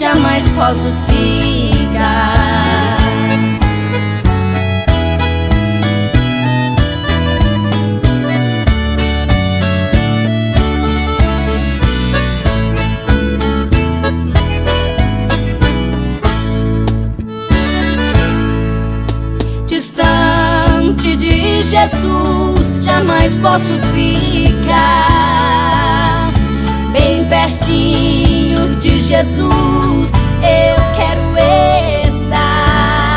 jamais posso ficar. Distante de Jesus jamais posso ficar. Bem pertinho de Jesus eu quero estar.